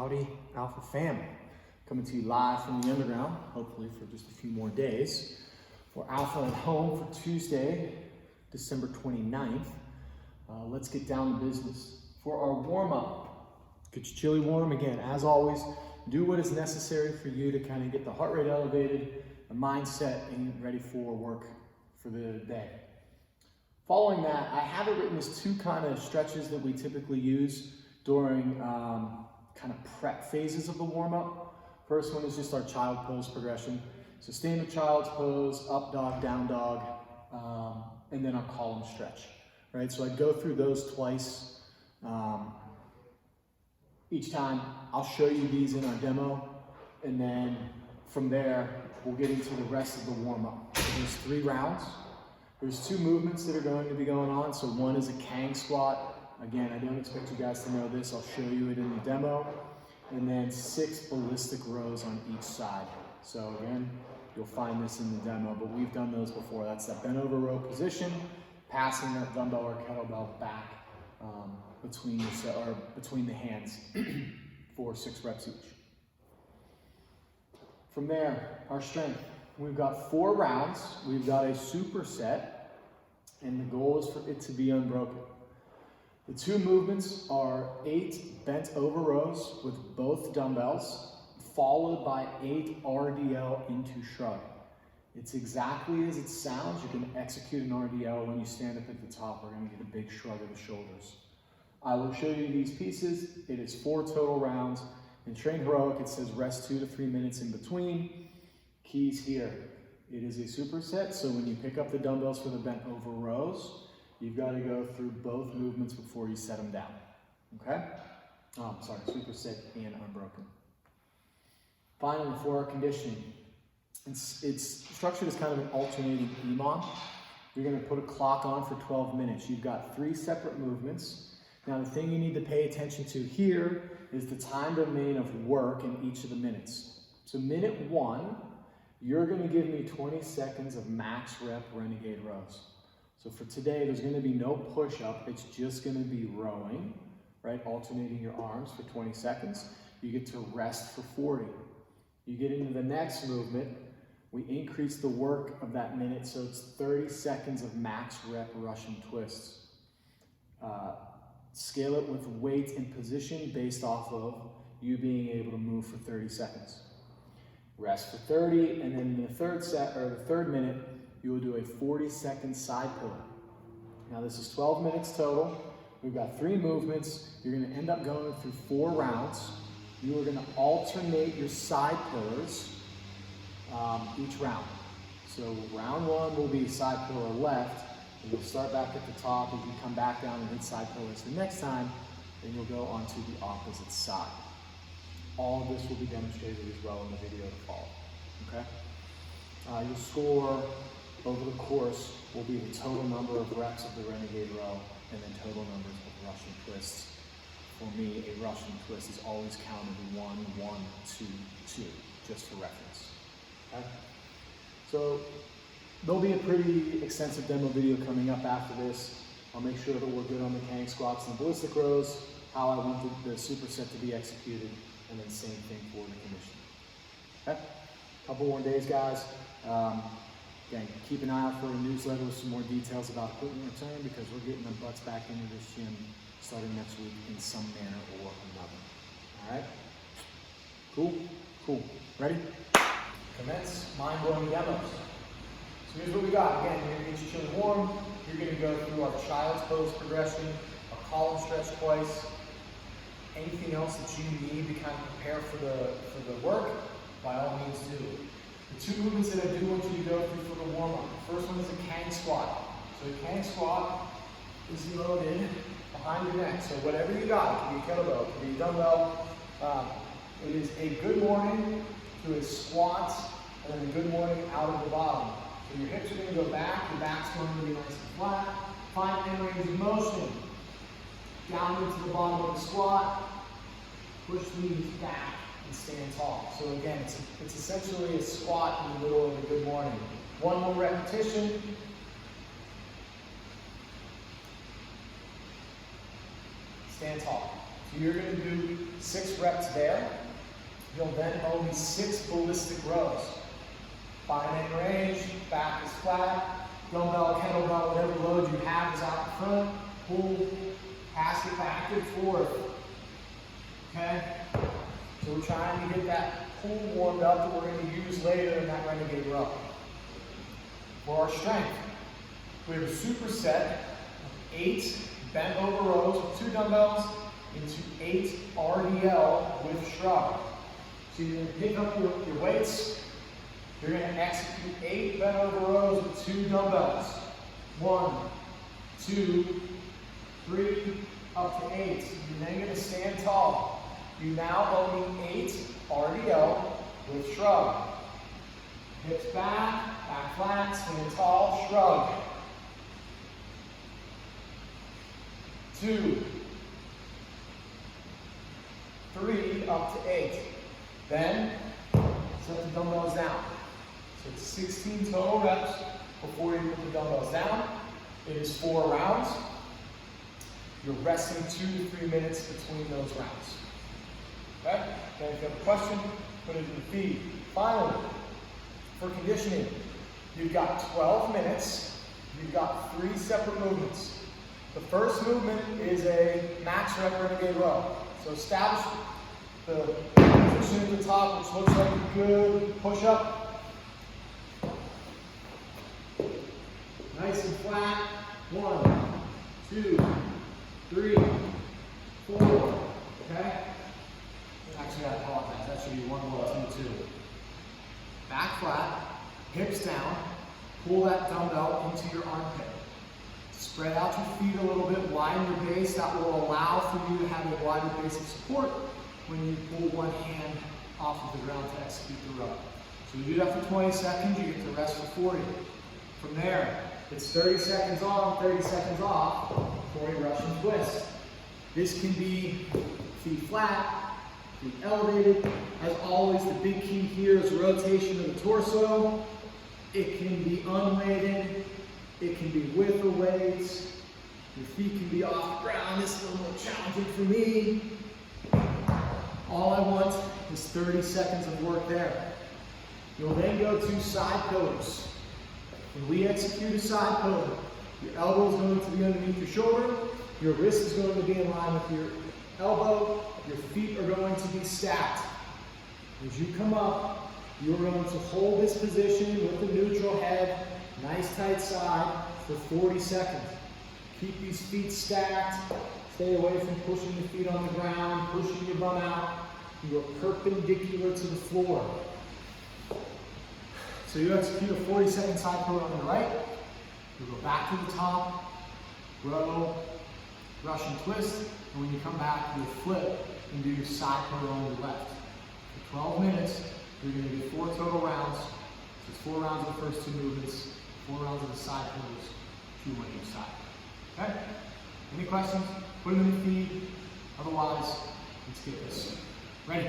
Howdy Alpha family. Coming to you live from the underground, hopefully for just a few more days. For Alpha at Home for Tuesday, December 29th. Let's get down to business. For our warm-up, get your chili warm. Again, as always, do what is necessary for you to kind of get the heart rate elevated, the mindset, and ready for work for the day. Following that, I have it written as two kind of stretches that we typically use during kind of prep phases of the warm-up. First one is just our child pose progression. So standard child's pose, up dog, down dog, and then our column stretch, right? So I go through those twice. Each time I'll show you these in our demo, and then from there, we'll get into the rest of the warm-up. So there's 3 rounds. There's 2 movements that are going to be going on. So one is a Kang squat. Again, I don't expect you guys to know this. I'll show you it in the demo. And then 6 ballistic rows on each side. So again, you'll find this in the demo, but we've done those before. That's that bent over row position, passing that dumbbell or kettlebell back between the hands for 6 reps each. From there, our strength. We've got 4 rounds. We've got a superset, and the goal is for it to be unbroken. The 2 movements are 8 bent over rows with both dumbbells, followed by 8 RDL into shrug. It's exactly as it sounds. You can execute an RDL when you stand up at the top. We're going to get a big shrug of the shoulders. I will show you these pieces. It is 4 total rounds. In Train Heroic, it says rest 2 to 3 minutes in between. Keys here. It is a superset, so when you pick up the dumbbells for the bent over rows, you've got to go through both movements before you set them down, okay? Superset and unbroken. Finally, for our conditioning, it's structured as kind of an alternating EMOM. You're going to put a clock on for 12 minutes. You've got 3 separate movements. Now, the thing you need to pay attention to here is the time domain of work in each of the minutes. So minute 1, you're going to give me 20 seconds of max rep renegade rows. So for today, there's going to be no push-up. It's just going to be rowing, right? Alternating your arms for 20 seconds. You get to rest for 40. You get into the next movement. We increase the work of that minute, so it's 30 seconds of max rep Russian twists. Scale it with weight and position based off of you being able to move for 30 seconds. Rest for 30, and then in the third minute, you will do a 40-second side pillar. Now this is 12 minutes total. We've got 3 movements. You're going to end up going through 4 rounds. You are going to alternate your side pillars each round. So round 1 will be side pillar left, and you'll start back at the top as you come back down and hit side pillars the next time, then you'll go onto the opposite side. All of this will be demonstrated as well in the video to follow, okay? Your score over the course will be the total number of reps of the renegade row and then total numbers of Russian twists. For me, a Russian twist is always counted 1, 1, 2, 2, just for reference, okay? So there'll be a pretty extensive demo video coming up after this. I'll make sure that we're good on the Kang squats and ballistic rows, how I want the superset to be executed, and then same thing for the conditioning. Okay? Couple more days, guys. Again, keep an eye out for a newsletter with some more details about equipment return, because we're getting our butts back into this gym starting next week in some manner or another. All right? Cool? Cool. Ready? Commence mind-blowing demos. So here's what we got. Again, you're going to get your chili warm. You're going to go through our child's pose progression, a column stretch twice. Anything else that you need to kind of prepare for the work, by all means do. The 2 movements that I do want you to go through for the warm-up. The first one is a Kang squat. So a Kang squat is loaded behind your neck. So whatever you got, it can be a kettlebell, it can be a dumbbell. It is a good morning to a squat, and then a good morning out of the bottom. So your hips are going to go back, your back's going to be nice and flat. Find end range of motion. Down into the bottom of the squat, push the knees back and stand tall. So again, it's essentially a squat in the middle of a good morning. 1 more repetition. Stand tall. So you're going to do 6 reps there. You'll then only 6 ballistic rows. 5-minute range, back is flat, dumbbell, kettlebell, whatever load you have is out in front. Pull, pass it back and forth. Okay? So we're trying to get that pull warmed up that we're going to use later in that renegade row. For our strength, we have a superset of 8 bent over rows with 2 dumbbells into 8 RDL with shrug. So you're going to pick up your weights. You're going to execute 8 bent over rows with 2 dumbbells. 1, 2, 3, up to 8. You're then going to stand tall. You now only 8 RDL with shrug. Hips back, back flat, stand tall, shrug. 2, 3, up to 8. Then, set the dumbbells down. So it's 16 total reps before you put the dumbbells down. It is 4 rounds. You're resting 2 to 3 minutes between those rounds. Okay? Then if you have a question, put it in the feed. Finally, for conditioning, you've got 12 minutes. You've got 3 separate movements. The first movement is a max rep renegade row. So establish the position at the top, which looks like a good push-up. Nice and flat. 1, 2, 3, 4. Okay? Actually, I apologize. That should be 1, 1, 2, 2. Back flat, hips down. Pull that dumbbell into your armpit. Spread out your feet a little bit, widen your base. That will allow for you to have a wider base of support when you pull one hand off of the ground to execute the row. So you do that for 20 seconds, you get to rest for 40. From there, it's 30 seconds on, 30 seconds off for a Russian twist. This can be feet flat, feet elevated. As always, the big key here is rotation of the torso. It can be unweighted. It can be with the weights. Your feet can be off the ground. This is a little more challenging for me. All I want is 30 seconds of work there. You'll then go to side pillars. When we execute a side pillar, your elbow is going to be underneath your shoulder, your wrist is going to be in line with your elbow, your feet are going to be stacked. As you come up, you're going to hold this position with the neutral head, nice tight side, for 40 seconds. Keep these feet stacked. Stay away from pushing the feet on the ground, pushing your bum out. You go perpendicular to the floor. So you execute a 40-second side pillar on the right. You go back to the top, row, Russian twist, and when you come back, you'll flip and do your side pillar on your left. For 12 minutes, you're going to do 4 total rounds. So it's 4 rounds of the first 2 movements, 4 rounds of the side pillars, 2 on each side. Okay? Any questions? Put them in the feed. Otherwise, let's get this. Ready?